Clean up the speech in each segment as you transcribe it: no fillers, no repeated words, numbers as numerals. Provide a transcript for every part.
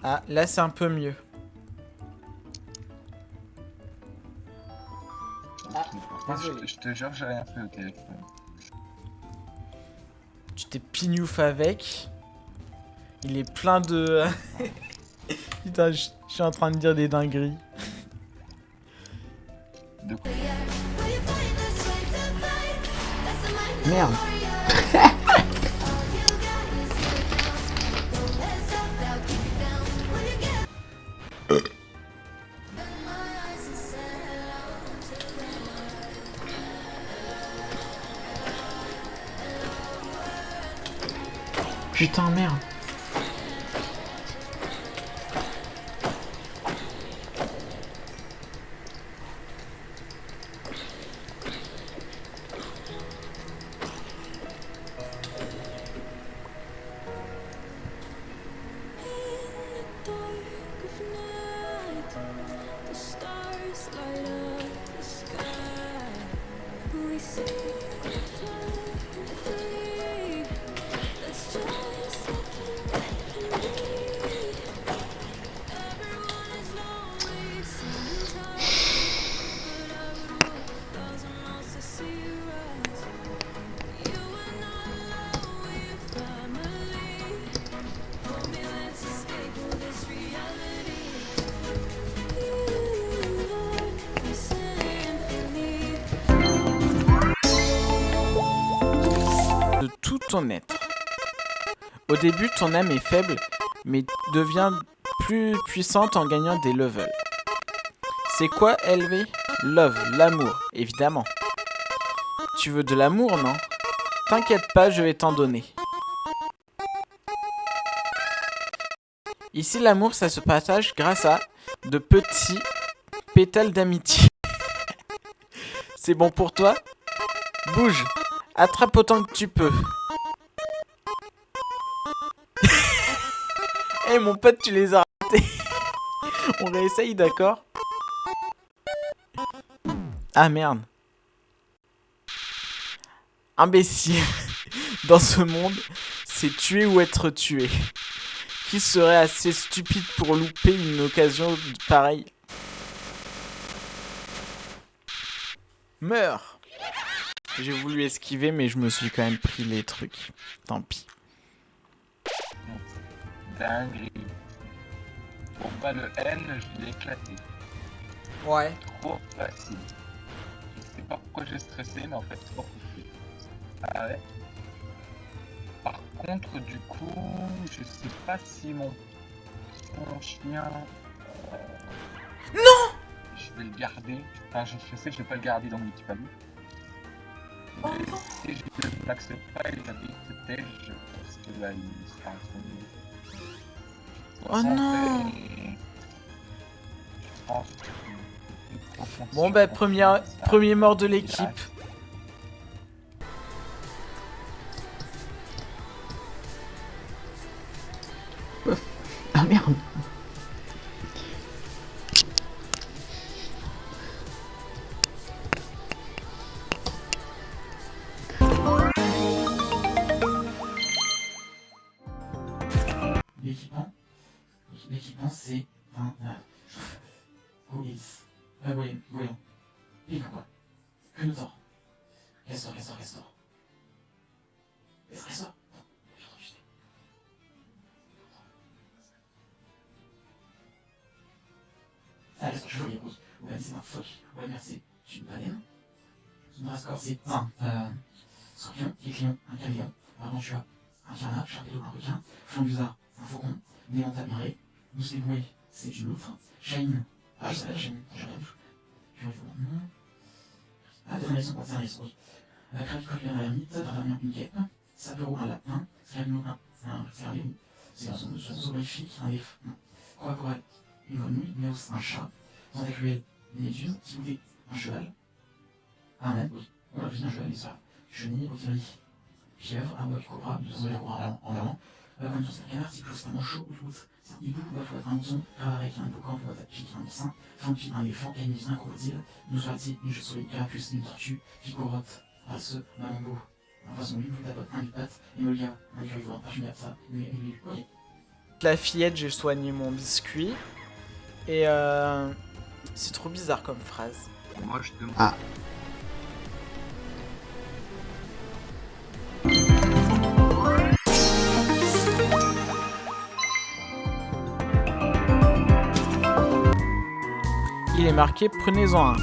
Ah, là c'est un peu mieux. Ah, désolé. Je te jure, j'ai rien fait au téléphone. Tu t'es pignouf avec. Il est plein de... Putain, je suis en train de dire des dingueries. De quoi? Merde. Putain, merde. De tout ton être. Au début, ton âme est faible, mais devient plus puissante en gagnant des levels. C'est quoi LV? Love, l'amour, évidemment. Tu veux de l'amour, non? T'inquiète pas, je vais t'en donner. Ici, l'amour, ça se partage grâce à de petits pétales d'amitié. C'est bon pour toi? Bouge, attrape autant que tu peux. Eh mon pote, tu les as ratés. On réessaye, d'accord? Ah merde. Imbécile. Dans ce monde, c'est tuer ou être tué. Qui serait assez stupide pour louper une occasion pareille? Meurs. J'ai voulu esquiver, mais je me suis quand même pris les trucs. Tant pis. Dinguerie. Pour pas le N, je l'ai éclaté. Ouais. Trop facile. Je sais pas pourquoi j'ai stressé, mais en fait, trop facile. Ah ouais. Par contre, du coup, je sais pas si mon chien. Non! Je vais le garder. Enfin, je sais que je vais pas le garder dans mon équipe à lui. Oh Mais non. si je ne l'accepte pas, il habite Tej parce que là, il sera en son niveau. Oh non. Je pense que Bon bah premier mort de l'équipe. Ah merde. L'équipement c'est... Police. Voyons. Et quoi? Que nous sort? Ressort. Allez, je vous écoute. Ouais, c'est un fuck. Ouais, merci. Tu me baleine? Mon score c'est 1. Scorpion, Éclion, un caméléon, Gargantua, un carnat, Sharpedo, un requin, Flambuza, un faucon, Néant admiré, Mousse Bouée, c'est une loutre, Shine, je savais, Shine, j'ai rien vu. Deuxième leçon, c'est un leçon. Crabicole, un ermite, Dramien, une guêpe, Sapero, un lapin, Scalino, un cerveau, c'est un oiseau horrifique, un éléphant, Coracoral, une grenouille, Méos, un chat, Tentacruel, une méduse, Timothée, un cheval, un âne, voilà, je dis un cheval, mais ça, chenille, Othiri, pieuvre, un boc cobra, deux oiseaux en verlan, comme c'est un canard, cyclos, un manchot, outlout, c'est un hibou, bafouette, un mouton, avec un hippocampe, un pique, un oursin, fampi, un éléphant, canise, un crocodile, une soirée, une chauve-souris, carapuce, une tortue, picorotte, un ce, mamambo, un poisson, une tapote, un bipate, une olia, un écureuil volant, parfumé à ça, une ok. La fillette, j'ai soigné mon biscuit. Et c'est trop bizarre comme phrase. Moi, je demande. Ah. Il est marqué prenez-en un.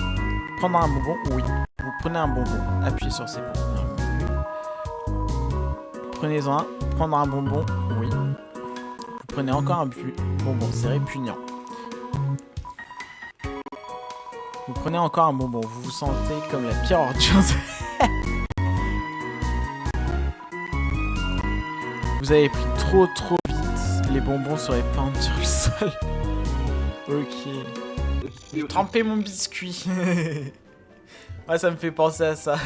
Prendre un bonbon, oui. Vous prenez un bonbon. Appuyez sur ces boutons. Prenez-en un. Prendre un bonbon, oui. Vous prenez encore un bonbon, c'est répugnant. Vous prenez encore un bonbon, vous vous sentez comme la pire ordure. Vous avez pris trop vite. Les bonbons se répandent sur le sol. Ok. J'ai trempé mon biscuit. Ouais, ça me fait penser à ça.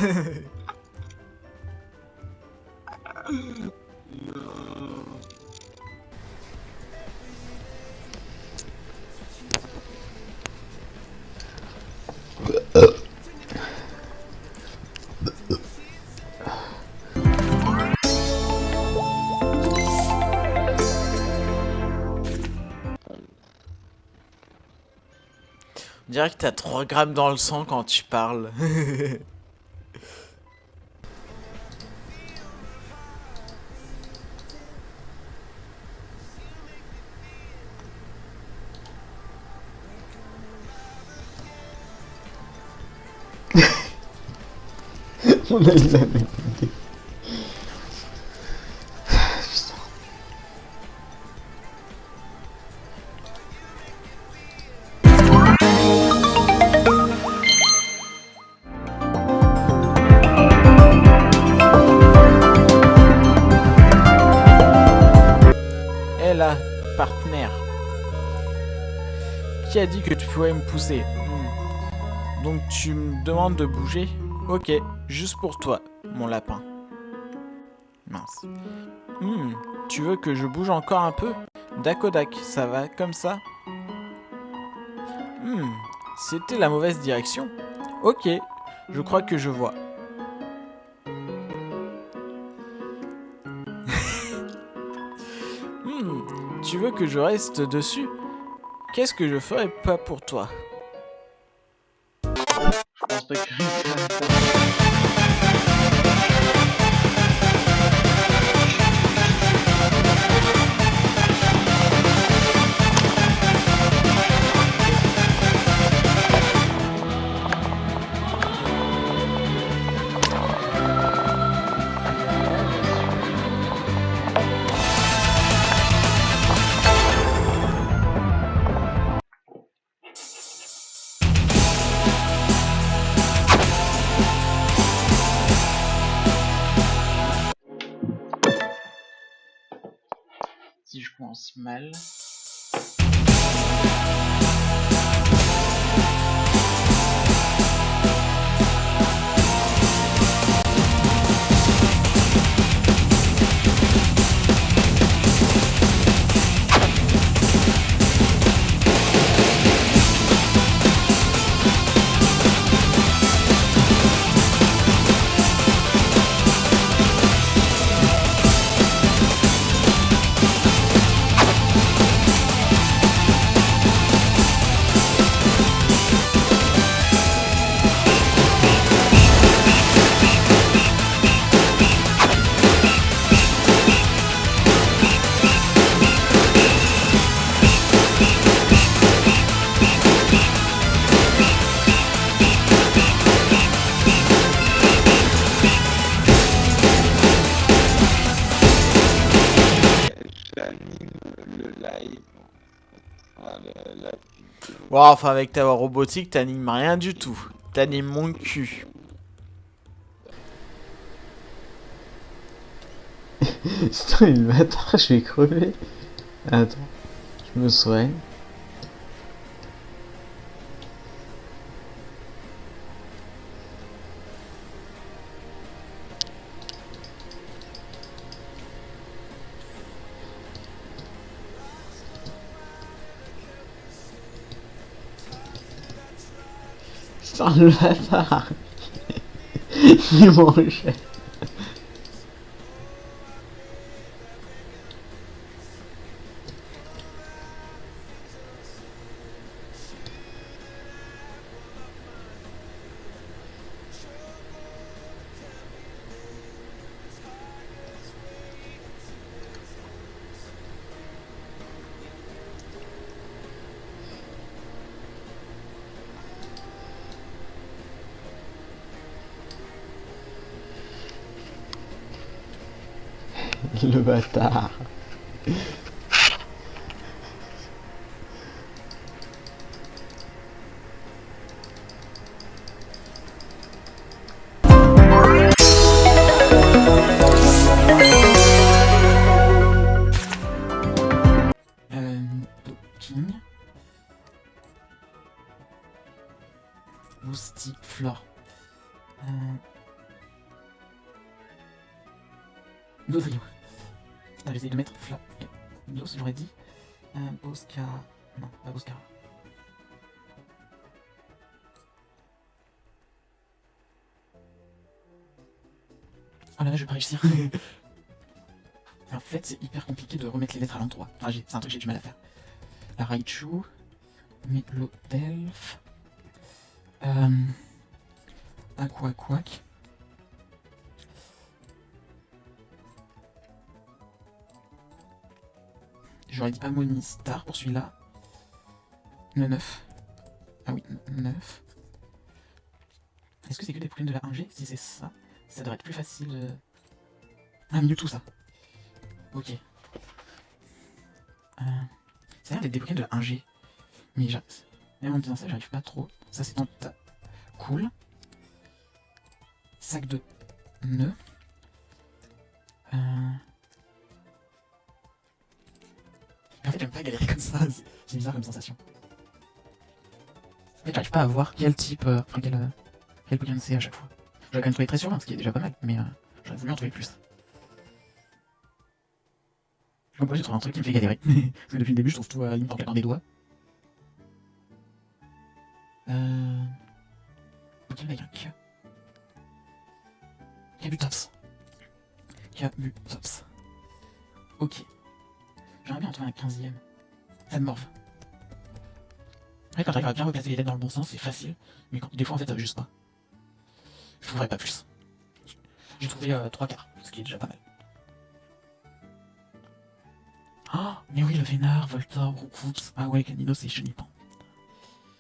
On dirait que t'as 3 grammes dans le sang quand tu parles. On a eu la même idée. Eh là, partenaire. Qui a dit que tu pouvais me pousser? Donc tu me demandes de bouger? Ok, juste pour toi, mon lapin. Mince. Tu veux que je bouge encore un peu? Dakodak, ça va comme ça? C'était la mauvaise direction. Ok, je crois que je vois. Tu veux que je reste dessus? Qu'est-ce que je ferais pas pour toi? Je pense pas que je réussirai à faire. Si je commence mal. Wow, enfin avec ta robotique, t'animes rien du tout. T'animes mon cul. Putain, le bâtard, je vais crever. Attends, je me soigne. Putain, le bâtard. Il mangeait. Le bâtard. King. Moustiflore. Dovrio. Ah, j'essaye de mettre Fla. Dos, j'aurais dit. Boscara. Non, pas Boscara. Ah là, je vais pas réussir. En fait, c'est hyper compliqué de remettre les lettres à l'endroit. Enfin, c'est un truc que j'ai du mal à faire. La Raichu. Melodelph. Aquaquac. J'aurais dit Amonistar pour celui-là. Le 9. Ah oui, 9. Est-ce que c'est que des Pokémon de la 1G? Si c'est ça, ça devrait être plus facile. Ah, Mewtwo, ça. Ok. Ça a l'air d'être des Pokémon de la 1G. Mais même en disant ça, j'arrive pas trop. Ça, c'est Tenta. Cool. Sac de nœuds. En fait, j'aime pas galérer comme ça. C'est bizarre comme sensation. En fait, j'arrive pas à voir quel type. Enfin, quel Pokémon c'est à chaque fois. J'aurais quand même trouvé très sûr, ce qui est déjà pas mal, mais j'aurais voulu en trouver plus. Je comprends pas, j'ai trouvé un truc qui me fait galérer. Parce que depuis le début, je trouve tout à limite en claquant des doigts. Ok, avec un K. Kabutops. Kabutops. Ok. J'aimerais bien en trouver un 15ème. Admorph. Ouais, quand j'arrive à bien replacer les lettres dans le bon sens, c'est facile. Mais des fois, en fait, ça veut juste pas. Je trouverais pas plus. J'ai trouvé 3 quarts, ce qui est déjà pas mal. Oh, mais oui, le Vénard, Voltorb, Roucoups. Ah ouais, Canino, c'est Chenipan.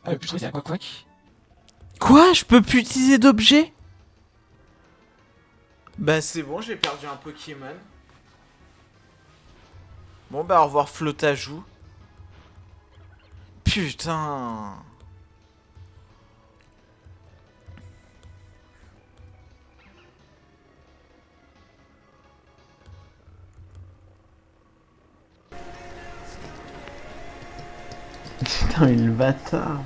Ah, le plus trouvé, c'est Aquaquac. Quoi? Je peux plus utiliser d'objets? Bah c'est bon, j'ai perdu un Pokémon. Bon bah au revoir Flotajou. Putain. Putain, mais le bâtard.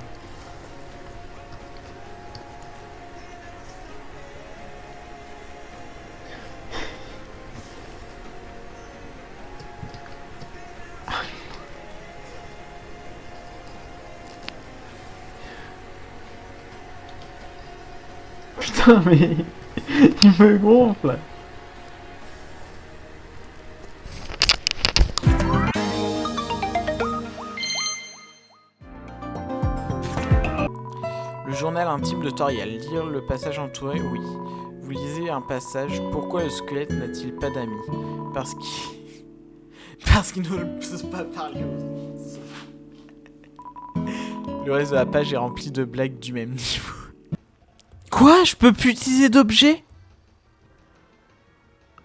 Putain, mais il me gonfle. Le journal intime de Toriel. Lire le passage entouré, oui. Vous lisez un passage. Pourquoi le squelette n'a-t-il pas d'amis? Parce qu'il... Parce qu'il ne peut pas parler aux autres. Le reste de la page est rempli de blagues du même niveau. Quoi? Je peux plus utiliser d'objets?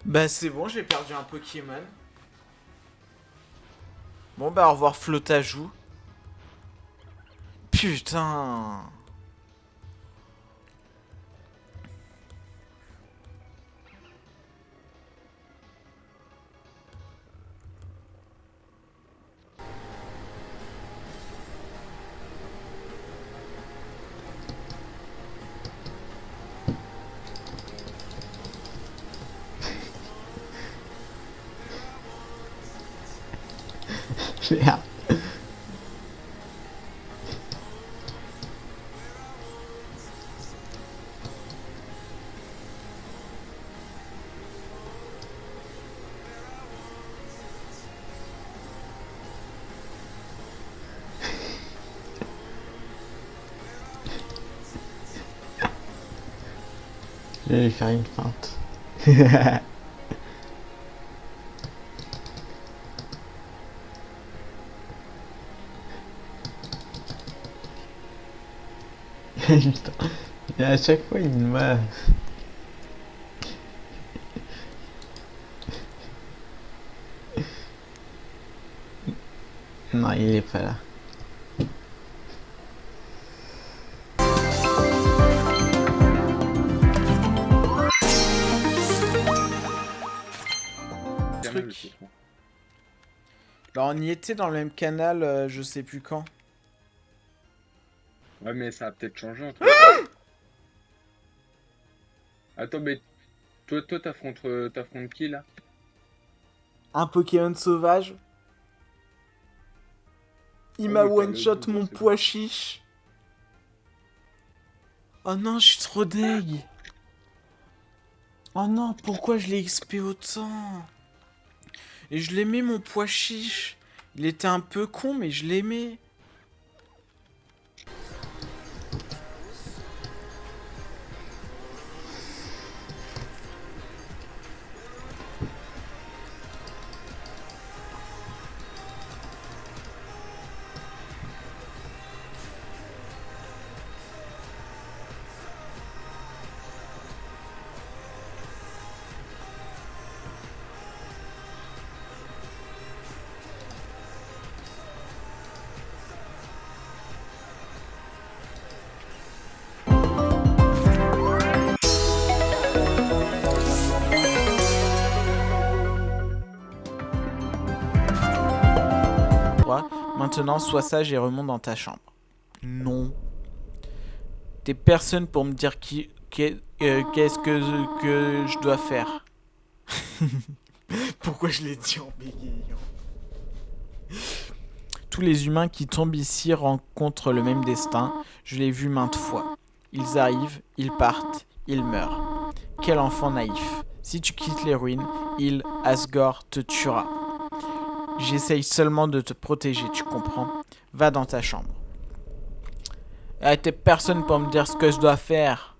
Bah c'est bon, j'ai perdu un Pokémon. Bon bah au revoir Flotajou. Putain. Merde. Je vais lui faire une feinte. Putain. Et à chaque fois, il me... Non, il est pas là. Truc. Alors on y était dans le même canal, je sais plus quand. Ouais, mais ça a peut-être changé entre Attends, mais toi, t'affrontes qui là? Un Pokémon sauvage. Il Oh, m'a mais t'as le one-shot double, mon c'est bon. pois chiche. Oh non, je suis trop deg. Oh non, pourquoi je l'ai XP autant? Et je l'aimais mon pois chiche. Il était un peu con, mais je l'aimais. Maintenant, sois sage et remonte dans ta chambre. Non. T'es personne pour me dire qu'est-ce que je dois faire. Pourquoi je l'ai dit en bégayant? Tous les humains qui tombent ici rencontrent le même destin. Je l'ai vu maintes fois. Ils arrivent, ils partent, ils meurent. Quel enfant naïf. Si tu quittes les ruines, Asgore te tuera. J'essaye seulement de te protéger, tu comprends? Va dans ta chambre. T'es personne pour me dire ce que je dois faire.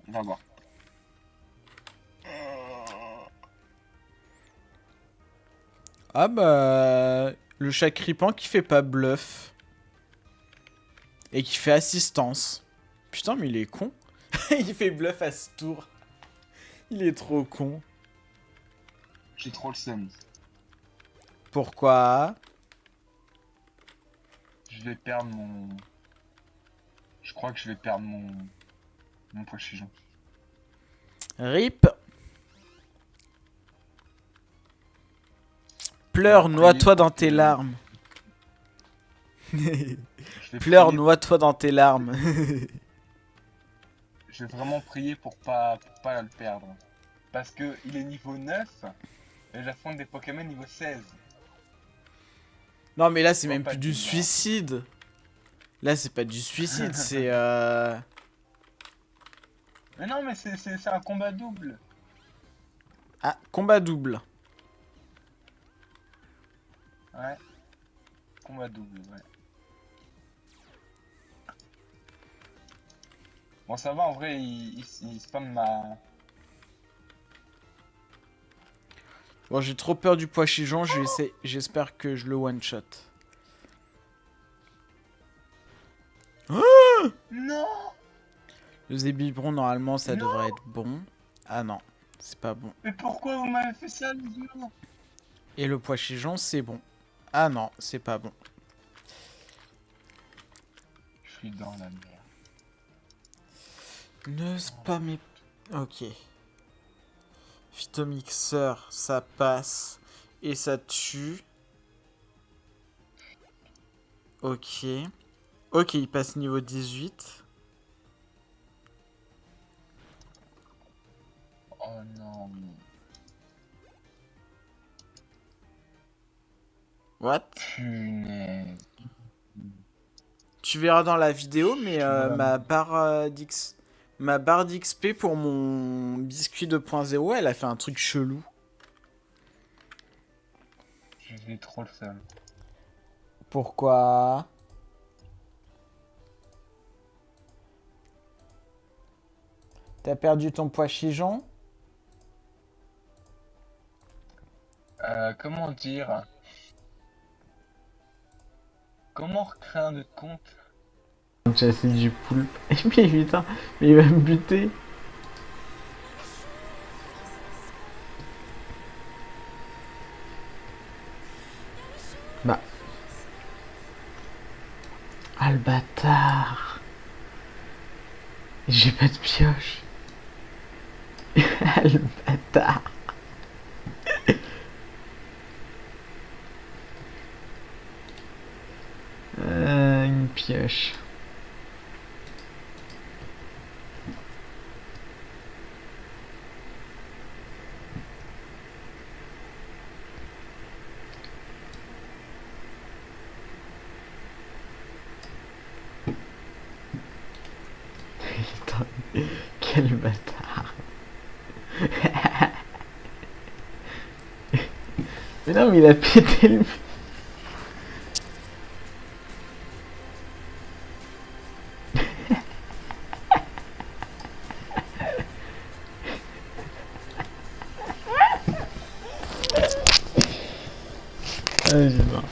On va voir. Ah bah... Le chat cripant qui fait pas bluff. Et qui fait assistance. Putain, mais il est con. Il fait bluff à ce tour. Il est trop con. J'ai trop le seum. Pourquoi? Je vais perdre mon... Je crois que je vais perdre mon pois chichon. RIP. Pleure, noie-toi dans tes larmes. Pleure, noie-toi dans tes larmes. Je vais vraiment prier pour pas le perdre. Parce que il est niveau 9 et j'affronte des Pokémon niveau 16. Non mais là c'est Faut même pas plus du dire. suicide. Là c'est pas du suicide, c'est Mais non, mais c'est un combat double. Ah, combat double. Ouais. Combat double, ouais. Bon, ça va, en vrai, il spamme ma... Bon, j'ai trop peur du pois chichon, j'espère que je le one shot. Non! Le zébibron normalement ça devrait être bon. Ah non, c'est pas bon. Mais pourquoi vous m'avez fait ça, les gars? Et le pois chichon c'est bon. Ah non, c'est pas bon. Je suis dans la merde. Ne spammez... Ok. Phytomixeur, ça passe. Et ça tue. Ok. Ok, il passe niveau 18. Oh non, mais... What? Punaise. Tu verras dans la vidéo, mais Voilà. ma barre d'XP pour mon biscuit 2.0, elle a fait un truc chelou. J'ai trop le seum. Pourquoi? T'as perdu ton pois chichon? Comment dire? Comment recréer un autre compte? J'ai assez du poulpe. Et puis putain, mais il va me buter. Bah. Ah le bâtard. J'ai pas de pioche. Ah le bâtard. Une pioche. Putain, quel bâtard. Mais non, mais il a pété le... Ah, j'ai marre.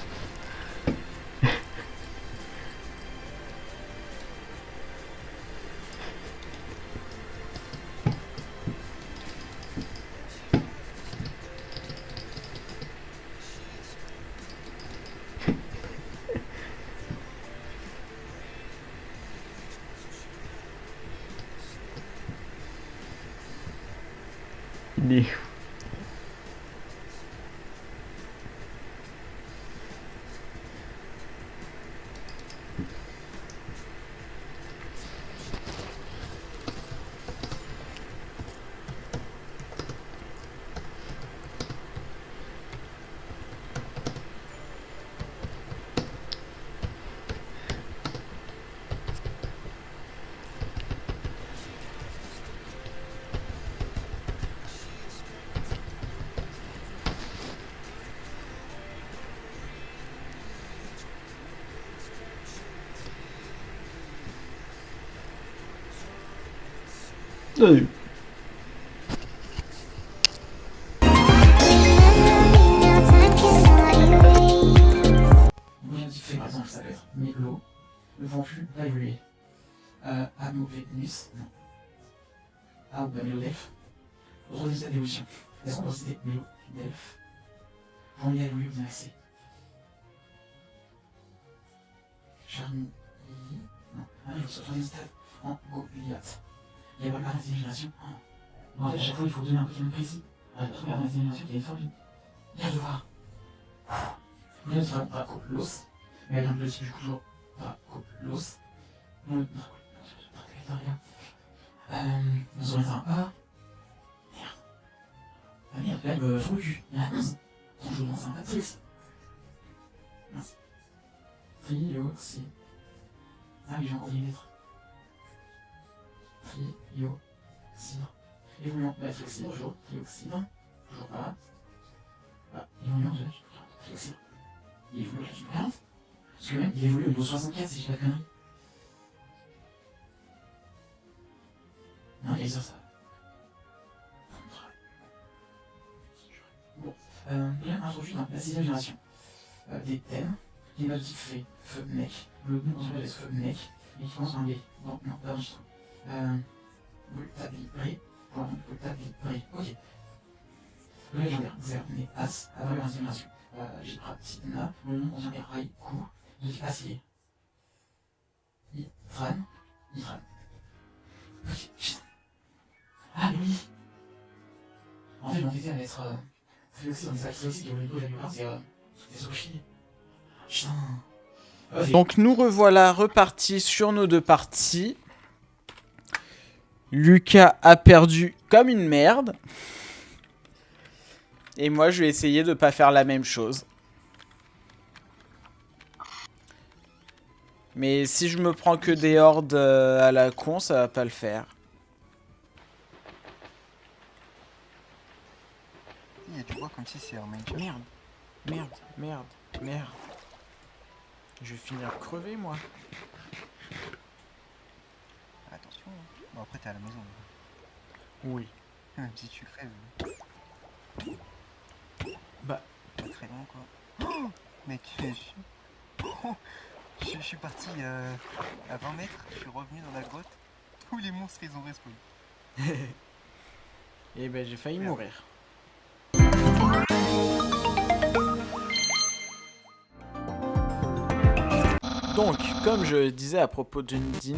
Il est où? Salut. Moyen de fait, par exemple, ça peut être Milo, le vendu va évoluer. Amovenus, non. Milo Delph. Rosita d'évolution. Est-ce qu'on peut citer Milo Delph? Vendu à évoluer bien assez. Charmy, non. Il faut sur une stade en Goliath. Il n'y a pas la deuxième génération. Bon, en fait, à chaque fois, il faut donner un Pokémon précis. La première génération qui est formule. Bien de voir. Bien de voir Dracolos. Mais elle a le type du coup, toujours Dracolos. Non, nous aurons un A. Merde. Ah merde, là, il me fout le cul. Il y a 11. Son jeu dans un Patrix. Mince. Trio, si. Ah oui, j'ai encore des lettres. Trio, Cidre. Évoluant, Flexidre, toujours. Trioxydre. Toujours pas là. Ah, évoluant, Flexidre. Il évolue avec la super. Parce que même, il évolue au niveau 64 si j'ai pas de conneries. Non, il y a ça. Bon, il a introduit dans la 6ème génération des thèmes, qui est type feu, mec. Le nom de feu, mec, et qui commence en B. Bon, non, pas enregistré. Voltablibré, Voltablibré, ok. Le légendaire, Xerné, As, avant la 1ème génération. Gipratina, le nom contient Eraï, Coup, de type acier. Ifran. Ok, putain. Ah, mais oui! En fait, mon TT allait être. C'est aussi dans les actes aussi qui ont les coups, c'est Sophie. Putain. Donc nous revoilà repartis sur nos deux parties. Lucas a perdu comme une merde. Et moi, je vais essayer de pas faire la même chose. Mais si je me prends que des hordes à la con, ça va pas le faire. Il y a du bois comme si c'est un Minecraft. Merde. Je vais finir crevé, moi. Attention. Bon, après, t'es à la maison. Oui. Même si tu crèves. Bah. Pas très loin, quoi. Oh, mec, je suis parti à 20 mètres, je suis revenu dans la grotte. Tous les monstres, ils ont respawn. Et ben, j'ai failli mourir. Donc, comme je disais à propos d'Undine,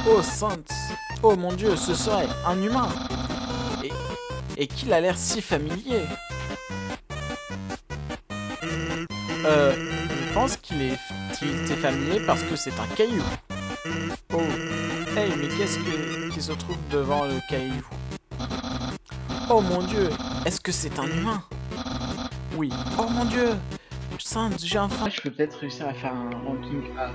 oh sainte, oh mon Dieu, ce serait un humain. Et qu'il a l'air si familier. Je pense qu'il était familier parce que c'est un caillou. Oh, hey, mais qu'est-ce qui se trouve devant le caillou? Oh mon Dieu, est-ce que c'est un humain? Oui. Oh mon Dieu, sainte, j'ai enfin... Je peux peut-être réussir à faire un ranking A.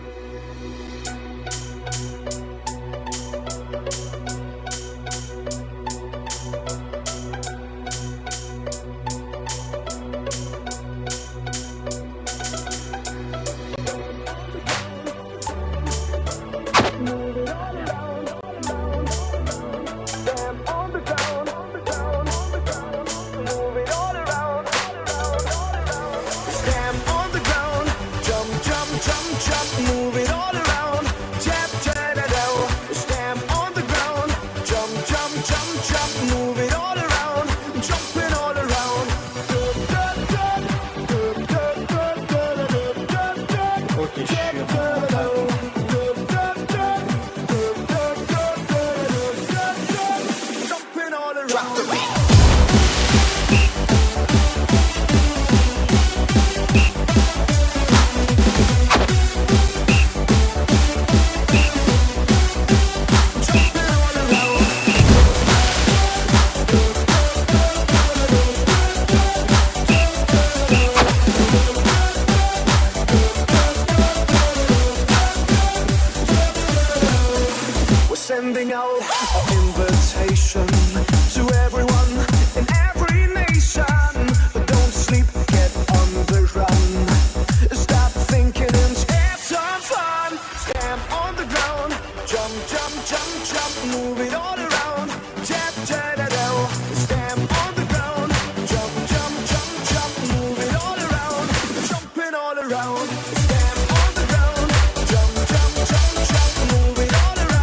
Sending out an invitation to everyone in every nation. But don't sleep, get on the run. Stop thinking and have some fun. Stand on the ground, jump, jump, jump, jump, move it all around. Tap, tap, tap, tap. Stand on the ground, jump, jump, jump, jump, move it all around. Jumping all around. Stand on the ground, jump, jump, jump, jump, move it all around.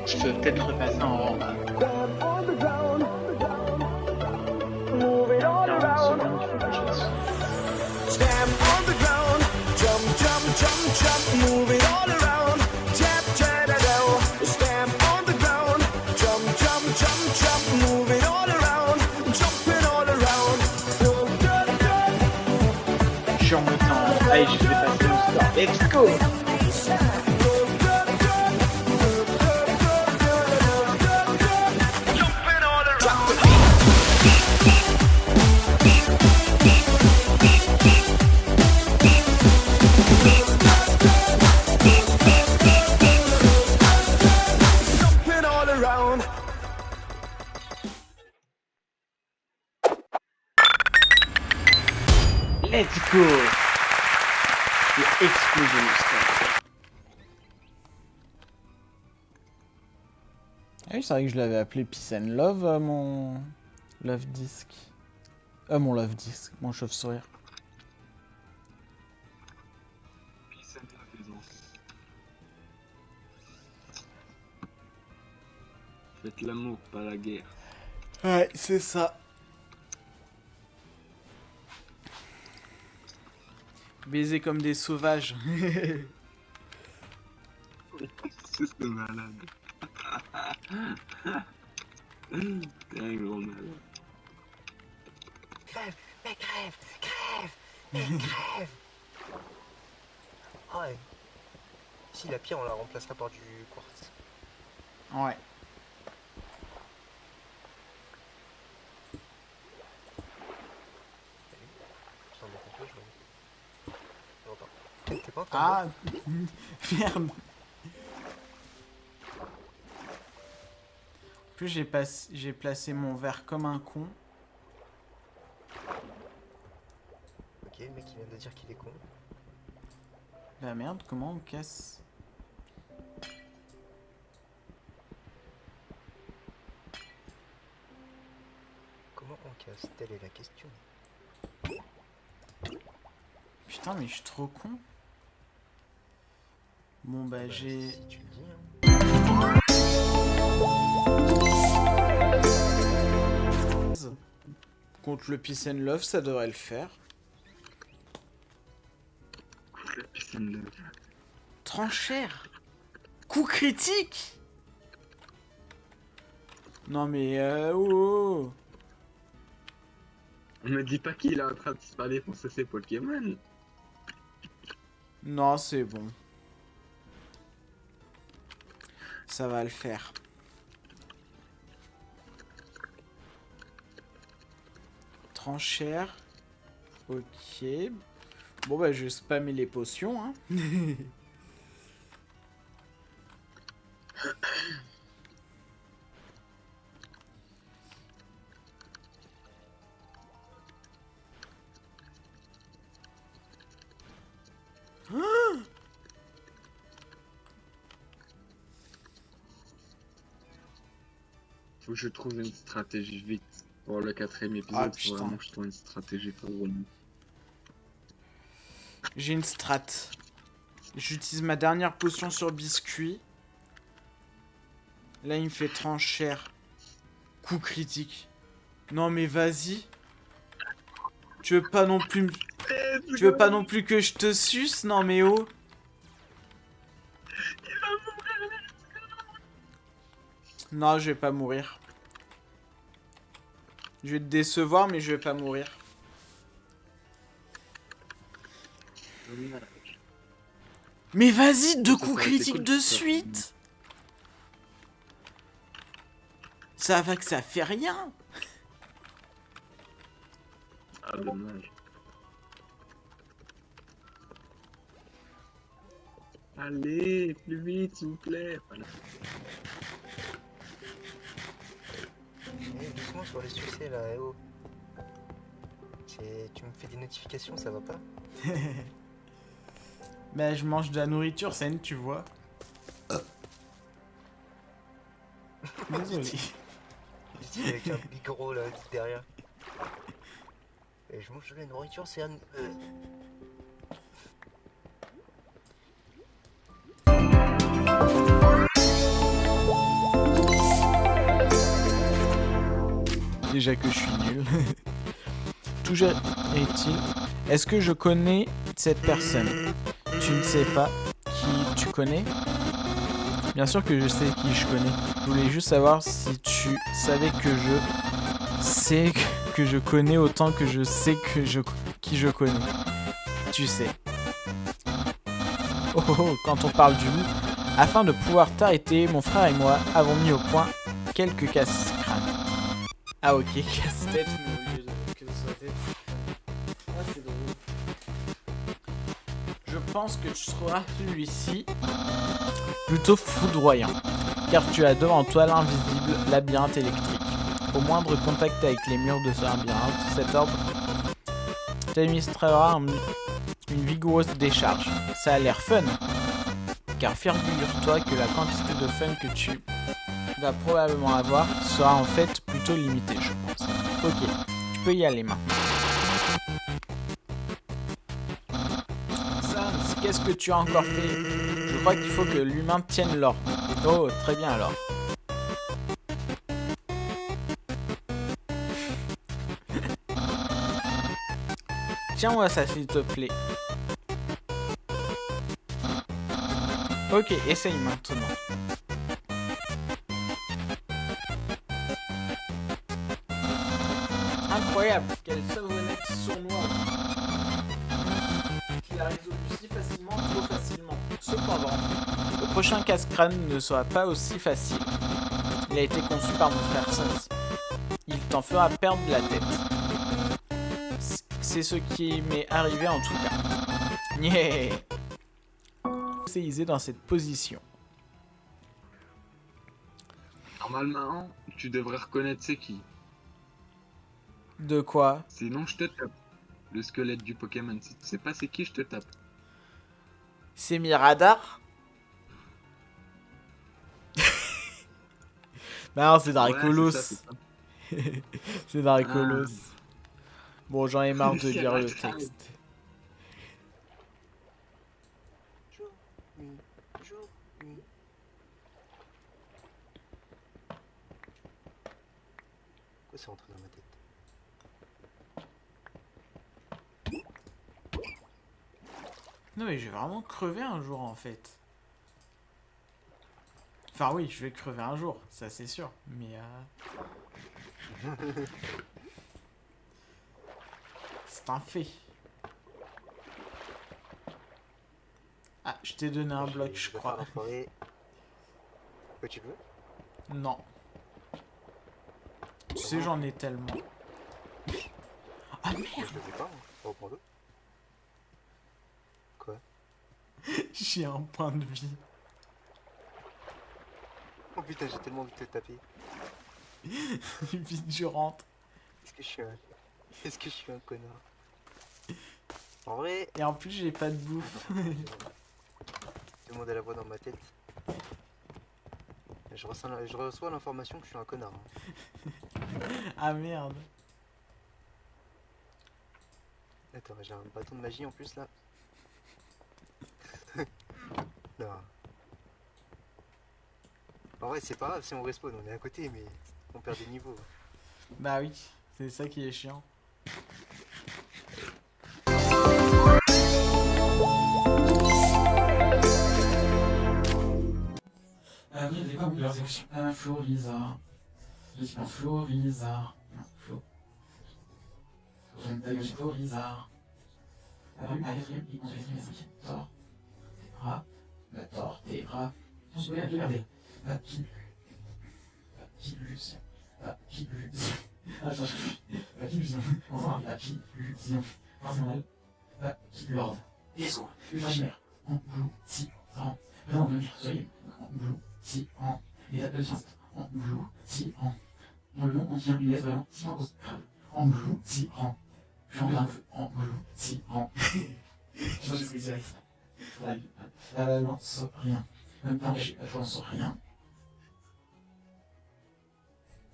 Je peux peut-être repasser en rang. 40 secondes, il faut que je fasse. Stand on the ground, jump, jump, jump, jump, move it all around. Tap, tap, tap, tap. Stand on the ground, jump, jump, jump, jump, move it all around. Jumping all around. Je suis en montant. Allez, je vais passer le score. Let's go! Let's go! J'ai explosé le score. Ah oui, c'est vrai que je l'avais appelé Peace and Love, mon Love Disc. Mon Love Disc, mon chauve-sourire. Peace and love, les enfants. Faites l'amour, pas la guerre. Ouais, c'est ça. Baiser comme des sauvages. C'est malade. T'es un gros malade. Crève, mais crève, crève, mais crève. Ouais. Si la pierre, on la remplacera par du quartz. Ouais. T'es pas en train Ah, merde. En plus, j'ai placé mon verre comme un con. Ok, le mec il vient de dire qu'il est con. Bah merde, comment on casse? Comment on casse? Telle est la question. Putain, mais je suis trop con. Bon bah Bah, j'ai... Si tu le dis, hein. Contre le Peace and Love, ça devrait le faire. La piscine de... Tranchère. Coup critique. Non mais oh. On me dit pas qu'il est en train de se faire défoncer ses Pokémon. Non, c'est bon. Ça va le faire. Tranchère. Ok. Bon bah je vais spammer les potions hein. Faut que je trouve une stratégie vite. Pour le 4ème épisode, Ah, faut putain. vraiment que je trouve une stratégie pour vraiment. J'ai une strat. J'utilise ma dernière potion sur biscuit. Là, il me fait tranchère. Coup critique. Non, mais vas-y. Tu veux pas non plus... Tu veux pas non plus que je te suce? Non, mais oh. Non, je vais pas mourir. Je vais te décevoir, mais je vais pas mourir. Mais vas-y, deux Ça coups aurait été critiques cool, de ça. suite. Ça va que ça fait rien. Ah, dommage. Allez, plus vite, s'il vous plaît. Voilà. Eh, doucement sur les succès là, eh oh. Tu me fais des notifications, ça va pas? Bah, je mange de la nourriture saine, tu vois. Désolé. Ici avec un micro là derrière. Et je mange de la nourriture, c'est un... Déjà que je suis nul. Toujours est-il. Est-ce que je connais cette personne? Tu ne sais pas qui tu connais? Bien sûr que je sais qui je connais. Je voulais juste savoir si tu savais que je sais que je connais autant que je sais que qui je connais. Tu sais. Oh, oh, oh, quand on parle du loup, afin de pouvoir t'arrêter, mon frère et moi avons mis au point quelques casse-crânes. Ah ok, casse-tête, mais au lieu de que ce soit tête. Ah, c'est drôle. Je pense que tu trouveras celui-ci plutôt foudroyant, car tu as devant toi l'invisible labyrinthe électrique. Au moindre contact avec les murs de ce labyrinthe, cet ordre t'administrera une vigoureuse décharge. Ça a l'air fun, car figure-toi que la quantité de fun que tu vas probablement avoir sera en fait plutôt limitée, je pense. Ok, tu peux y aller maintenant. Sans, qu'est-ce que tu as encore fait? Je crois qu'il faut que l'humain tienne l'ordre. Oh, très bien alors. Tiens-moi ça s'il te plaît. Ok, essaye maintenant. Incroyable, quelle savonnette sournoise. Qu'il a résolu si facilement, trop facilement. Cependant, le prochain casse-crâne ne sera pas aussi facile. Il a été conçu par mon frère Sans. Il t'en fera perdre la tête. C'est ce qui m'est arrivé en tout cas. Yeah. conseillé dans cette position. Normalement, tu devrais reconnaître c'est qui. De quoi? Sinon, je te tape. Le squelette du Pokémon. Si tu sais pas c'est qui, je te tape. C'est Miradar? Non, c'est Dracolos. Ouais, c'est ça, c'est ça. C'est Dracolos. Bon, j'en ai marre de C'est lire le Dracolos. texte. Jour, nuit, jour, nuit. Pourquoi c'est rentré dans ma tête? Non, mais je vais vraiment crever un jour en fait. Enfin, oui, je vais crever un jour, ça c'est sûr. Mais. C'est un fait. Ah, je t'ai donné un bloc, je vais crois. faire l'enfoiré. Quoi, tu veux? Non. Tu sais, j'en ai tellement. Ah Je merde, le fais pas, hein. Reprends-le. Quoi? j'ai un point de vie. Oh putain, j'ai tellement envie de te taper. Vite, je rentre. Est-ce que je suis un... Est-ce que je suis un connard? En vrai, Et en plus, j'ai pas de bouffe. tout le monde a la voix dans ma tête. Je reçois l'information que je suis un connard. Hein. Ah merde. Attends, j'ai un bâton de magie en plus là. Non. En vrai, c'est pas grave si on respawn, on est à côté, mais on perd des niveaux. Bah oui, c'est ça qui est chiant. Oui, les pas leurs exécutions. Florizard. L'équipement Florizard. Non, Flo. Florizard. Quatrième, ils ont fait les cinquième. Tort. Tes bras. Tort, tes bras. Regardez. Papillusion. Papillusion. Attends, papillusion. Enfin, papillusion. Arsenal. Papillord. Esco. Imaginaire. Engloutirant. Présent de soyez. Engloutirant. Les appels de science. Engloutirant. Dans le nom contient une lettre vraiment si en cause. Engloutirant. Je suis en plein feu. Engloutirant. Je sais ce que c'est. La lance rien. Même pas engagé. La lance rien.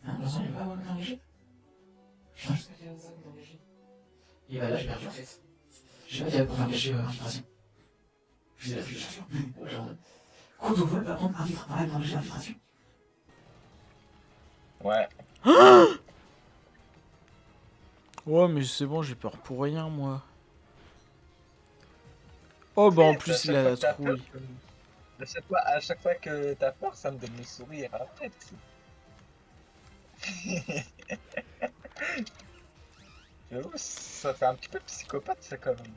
Hein, Vincent, il va pas avoir engagé. Putain, je sais pas qu'il y a ça engagé. Et bah là, j'ai perdu en fait. Je sais pas qu'il y avait pour faire cacher infiltration. Je faisais la filtration. Genre, coup de vol va prendre infiltration. Ouais. Ouais, mais c'est bon, j'ai peur pour rien, moi. Oh, bah en plus, il a la trouille. À chaque fois que t'as peur, ça me donne le sourire à la tête. J'avoue, ça fait un petit peu psychopathe, ça, quand même.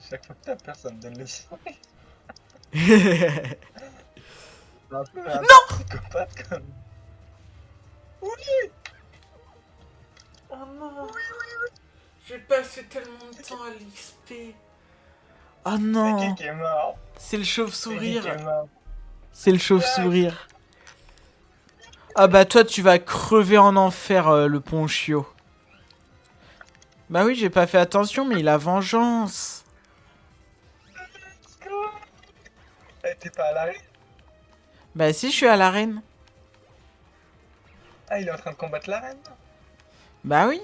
Chaque fois que t'as peur, ça me donne le sourire. C'est un peu un psychopathe, quand même. Oh non. J'ai passé tellement de temps à l'XP. Oh C'est non. qui est mort? C'est le C'est qui chauve-sourire. est mort? C'est le chauve-sourire. Ah bah toi, tu vas crever en enfer, le ponchio. Bah oui, j'ai pas fait attention, mais il a vengeance. T'es pas à l'arrêt? Bah si, je suis à l'arène. Ah, il est en train de combattre la reine. Bah oui.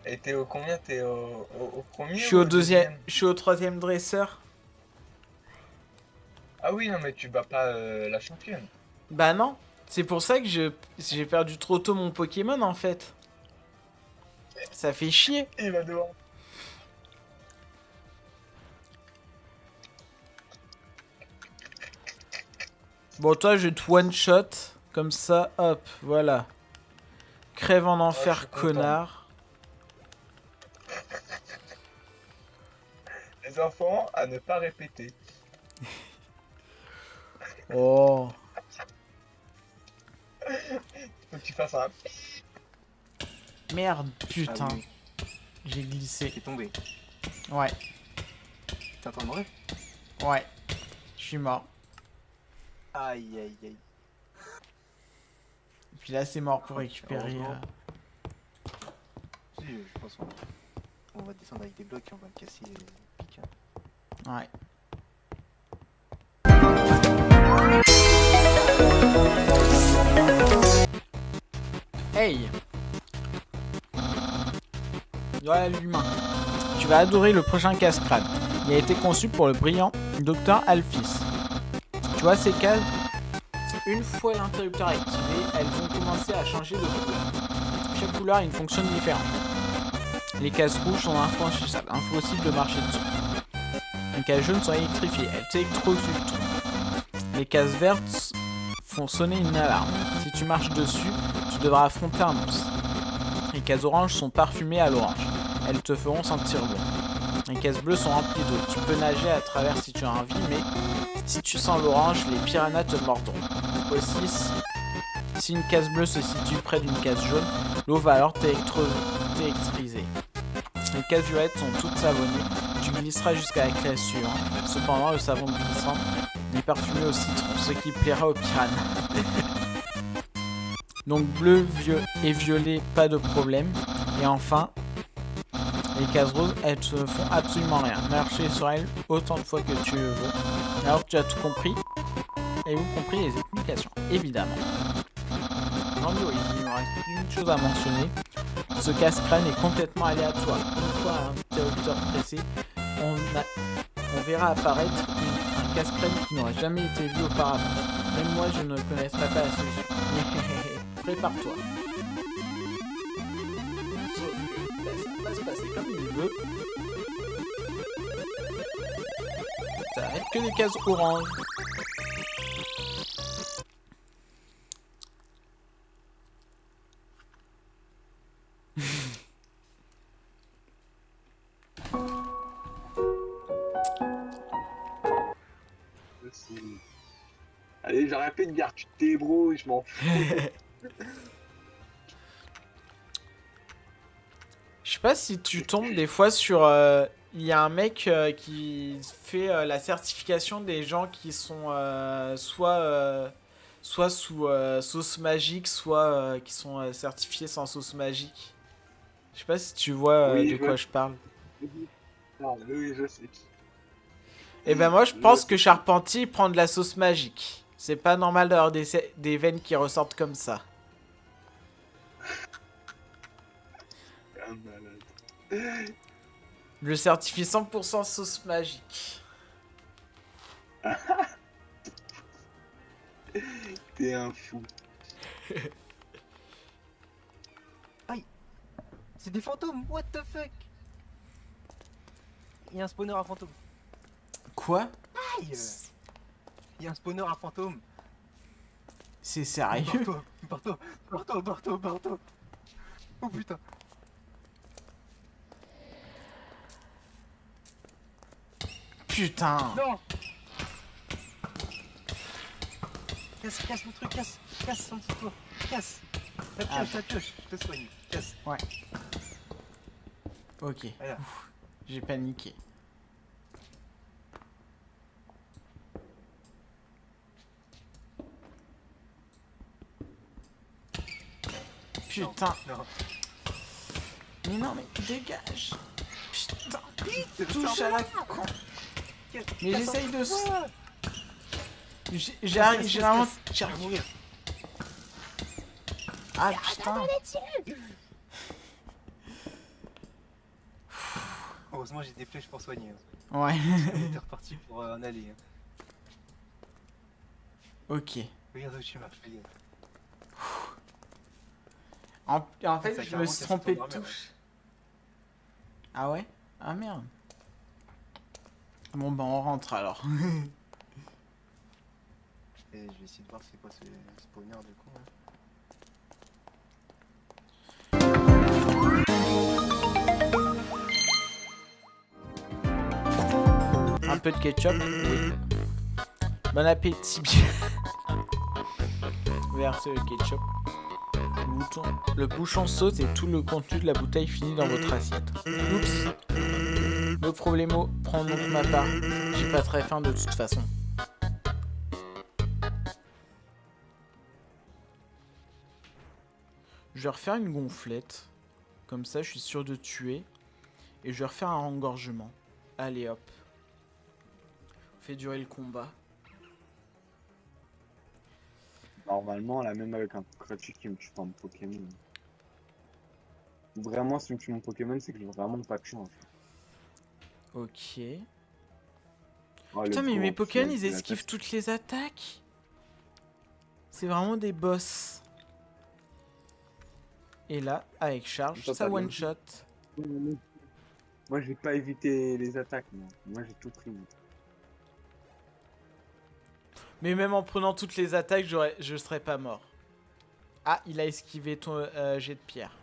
Et t'es au combien? T'es au premier? Je suis ou au deuxième. Je suis au troisième dresseur. Ah oui, non, mais tu bats pas la championne. Bah non. C'est pour ça que j'ai perdu trop tôt mon Pokémon en fait. Ça fait chier. Il va dehors. Bon, toi, je vais te one-shot. Comme ça, hop, voilà. Crève en je enfer, suis content. connard. Les enfants, à ne pas répéter. Oh. Faut que tu fasses un... Merde, putain. Ah oui. J'ai glissé. C'est tombé. Ouais, T'es en train de mourir? ouais. Je suis mort. Aïe aïe aïe. Et puis là, c'est mort pour récupérer. Heureusement. Si, je pense qu'on va descendre avec des blocs et on va le casser les pics. Ouais. Hey! Voilà l'humain. Tu vas adorer le prochain casse-crâne. Il a été conçu pour le brillant Dr Alphys. Tu vois ces cases? Une fois l'interrupteur activé, elles vont commencer à changer de couleur. Chaque couleur a une fonction différente. Les cases rouges sont infranchissables, impossible de marcher dessus. Les cases jaunes sont électrifiées, elles t'électrocutent. Les cases vertes font sonner une alarme. Si tu marches dessus, tu devras affronter un monstre. Les cases oranges sont parfumées à l'orange. Elles te feront sentir bon. Les cases bleues sont remplies d'eau. Tu peux nager à travers si tu as envie, mais si tu sens l'orange, les piranhas te mordront. Aussi, si une case bleue se situe près d'une case jaune, l'eau va alors t'électriser. Les cases violettes sont toutes savonnées. Tu glisseras jusqu'à la case suivante. Cependant, le savon glissant est parfumé au citron, ce qui plaira aux piranhas. Donc bleu et violet, pas de problème. Et enfin, les cases roses, elles te font absolument rien. Marcher sur elles autant de fois que tu le veux. Alors que tu as tout compris. Avez-vous compris les explications? Évidemment. Grandiose, il me reste une chose à mentionner. Ce casse-crâne est complètement aléatoire. Une fois un interrupteur pressé, on verra apparaître un casse-crâne qui n'aura jamais été vu auparavant. Même moi, je ne connaîtrai pas la solution. Prépare-toi. Sauf que ça va se passer comme il veut. Ça va être que des cases oranges. Allez, j'ai rien fait de garde, tu te débrouilles, je m'en fous. Je sais pas si tu tombes des fois sur... Il y a un mec qui fait la certification des gens qui sont soit sous sauce magique, soit qui sont certifiés sans sauce magique. Je sais pas si tu vois Oui, de quoi je parle. Non, oui, je sais. Et ben moi je pense que Charpentier prend de la sauce magique. C'est pas normal d'avoir des veines qui ressortent comme ça. Un malade. Le certifie 100% sauce magique. T'es un fou. C'est des fantômes, what the fuck? Il y a un spawner à fantôme. Quoi? Aïe. Il y a un spawner à fantôme. C'est sérieux? Barto. Oh putain. Putain! Non. Casse le truc, casse son petit tour. Casse. La pioche, je te soigne. Casse. Ouais. Ok. Voilà. Ouf, j'ai paniqué. Putain. Non. Mais non, mais dégage. Putain. Vite, Touche à la con. Mais Casse j'essaye de... en- J'arrive, j'ai vraiment... Je vais mourir. Ah putain. Heureusement j'ai des flèches pour soigner. Ouais. On était reparti pour en aller. Ok. Regarde où tu marches, regarde. En fait, Ça, je me carrément, suis casse trompé de ton armure, touche. Ah ouais? Ah merde. Bon bah on rentre alors. Et je vais essayer de voir c'est quoi ce spawner de con là. Un peu de ketchup? Oui. Bon appétit. Versez le ketchup. Le bouchon saute et tout le contenu de la bouteille finit dans votre assiette. Oups. No problemo, prends donc ma part. J'ai pas très faim de toute façon. Je vais refaire une gonflette. Comme ça, je suis sûr de tuer. Et je vais refaire un engorgement. Allez hop. On fait durer le combat. Normalement, là, même avec un crutch qui me tue pas mon Pokémon. Vraiment, si me tue mon Pokémon, c'est que j'ai vraiment pas de chance. Ok. Oh, Putain, le mais mes pauvre, Pokémon, c'est ils la esquivent tête. toutes les attaques. C'est vraiment des boss. Et là, avec charge, Toi, ça t'as bien one shot. Moi, j'ai pas évité les attaques, moi j'ai tout pris. Mais même en prenant toutes les attaques, je serais pas mort. Ah, il a esquivé ton jet de pierre.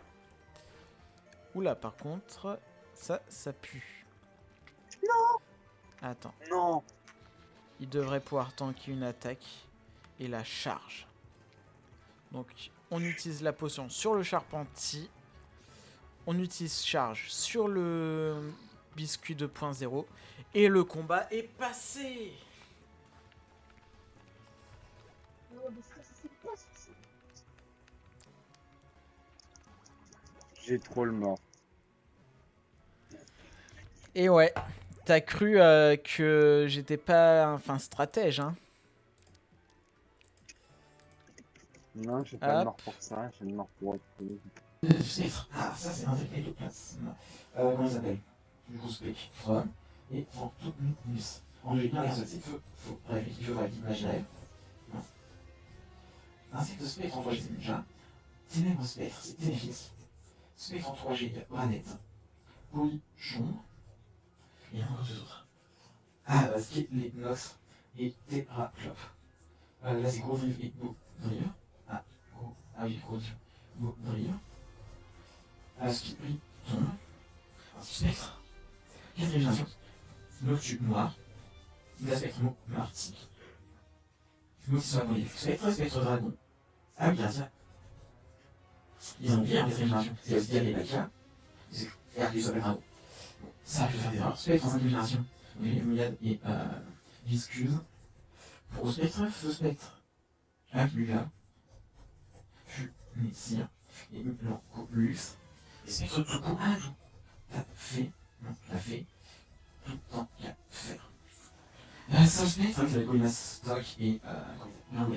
Oula, par contre, ça pue. Non. Attends, Non. il devrait pouvoir tanker une attaque et la charge. Donc, on utilise la potion sur le Charpentier. On utilise charge sur le biscuit 2.0. Et le combat est passé. J'ai trop le mort. Et ouais, t'as cru que j'étais pas un stratège, hein. Non, j'ai pas de Hop. mort pour ça, j'ai une mort pour autre chose. Spectre. Ah, ça c'est un truc ectoplasme. Comment ça s'appelle? Du coup, spec. Voilà. Et en tout minus. En général, les insectes, il faut la vie imaginaire. Insecte spectre en 3G, c'est ninja. Ténèbres spectre, c'est Ténéphis. Spectre en 3G, Ranette. Polichon. Et encore deux autres. Ah, ce qui est les Nox et Terraclop. Là, c'est gros vif et beau drill. Ah oui, gros vif. Beau drill. Ce qui brille tombe. Spectre. Quatrième génération. Noctu noir. Spectre martyr. Motif sur la police. Spectre dragon. Ah oui, ça. Ils ont bien la quatrième génération. C'est aussi les Bakia. C'est Hercule sur le dragon. Ça, je vais faire des erreurs. Spectre en cinquième génération. Myade et Viscuse. Pour Spectre, feu Spectre. Acclula. Funessir. Et Melancolus. Et Spectre tout coup. Ah, t'as fait. Non, t'as fait. Tout le temps qu'il y a à faire. Ça Spectre, avec la Colinas Stock et. Jardin.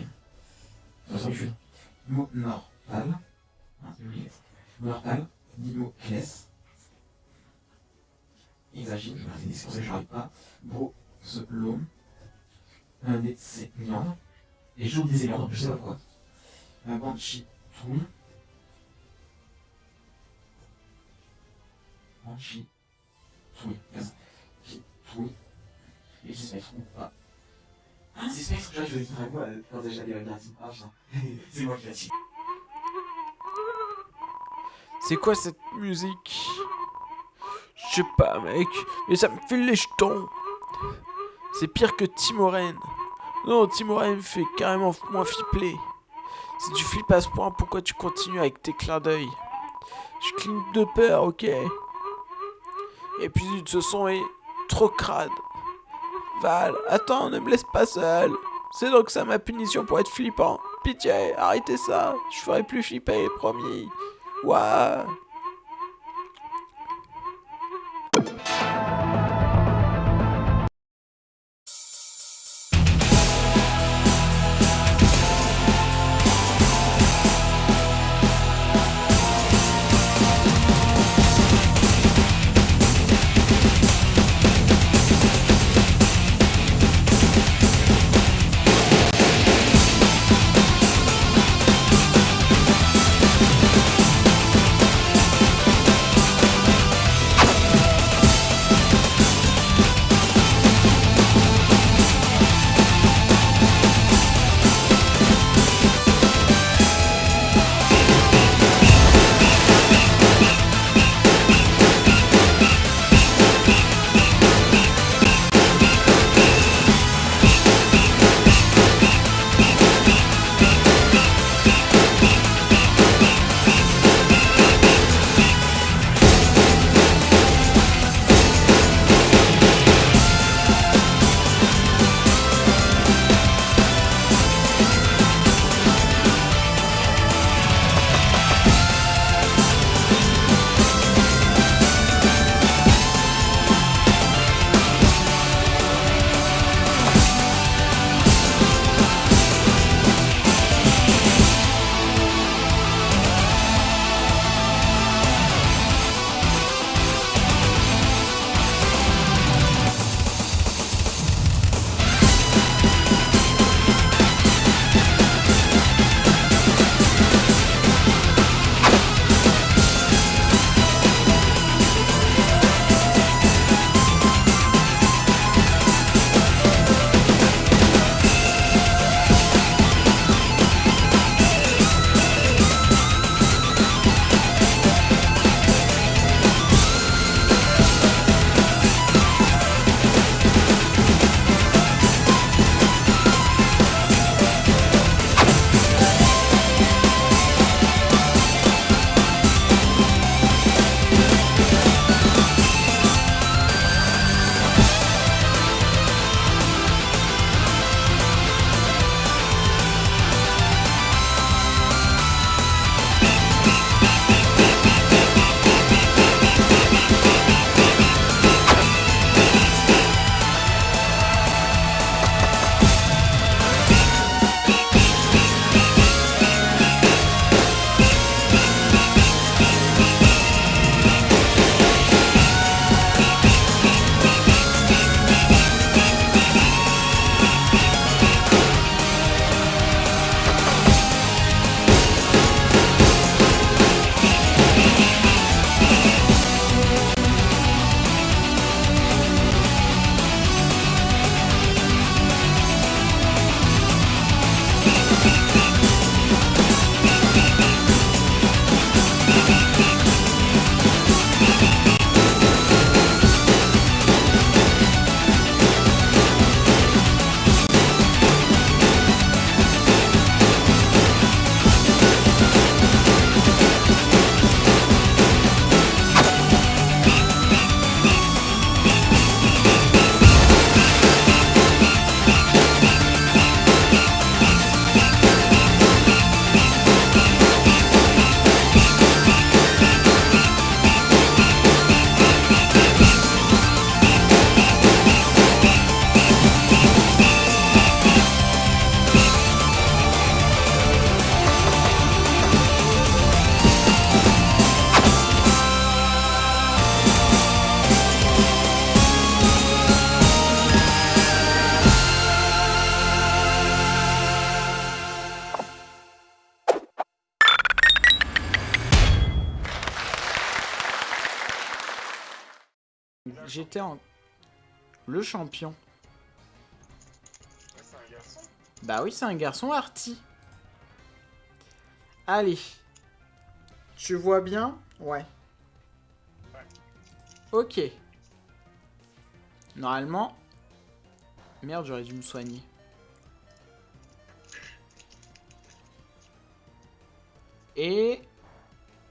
Morpal. Morpal. Dimoclès. Exagine, je vais arrêter c'est pour ça que j'arrive pas. Broselome. Un des Sénians. Et j'ai oublié des Sénians, je sais pas pourquoi. Un Banshee Tool. Banshee Tool. Tool. Et qui Spectre ou pas. Ah, c'est Spectre, j'arrive à dire à quoi quand déjà des regards. Ah putain, c'est moi qui l'ai dit. C'est quoi cette musique? Je sais pas, mec, mais ça me fait les jetons. C'est pire que Timoren. Non, Timoren me fait carrément moins flipper. Si tu flippes à ce point, pourquoi tu continues avec tes clins d'œil? Je cligne de peur, ok? Et puis ce son est trop crade. Val, attends, ne me laisse pas seul. C'est donc ça ma punition pour être flippant. Pitié, arrêtez ça. Je ferai plus flipper, promis. Ouah. J'étais en... Le champion. C'est un garçon. Bah oui, c'est un garçon arty. Allez. Tu vois bien? Ouais. Ouais. Ok. Normalement... Merde, j'aurais dû me soigner. Et...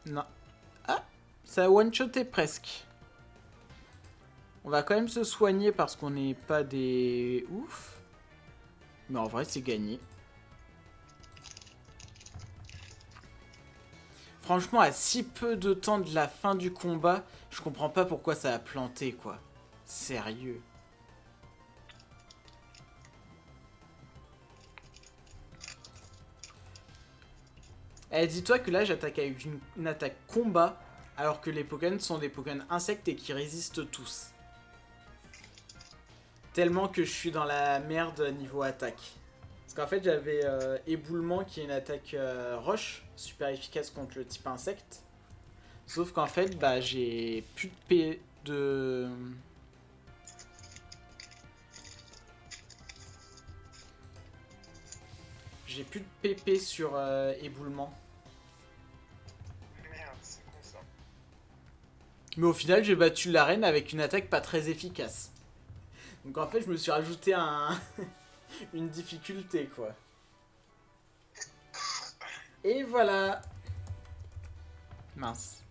Non. Ah, ça a one-shoté presque. On va quand même se soigner parce qu'on n'est pas des... Ouf. Mais en vrai, c'est gagné. Franchement, à si peu de temps de la fin du combat, je comprends pas pourquoi ça a planté, quoi. Sérieux. Eh, dis-toi que là, j'attaque avec une attaque combat, alors que les Pokémon sont des Pokémon insectes et qui résistent tous. Tellement que je suis dans la merde niveau attaque. Parce qu'en fait, j'avais Éboulement qui est une attaque roche, super efficace contre le type insecte. Sauf qu'en fait, bah, j'ai plus de P de... J'ai plus de PP sur Éboulement. Merde, c'est con ça. Mais au final, j'ai battu l'arène avec une attaque pas très efficace. Donc en fait, je me suis rajouté une difficulté, quoi. Et voilà. Mince.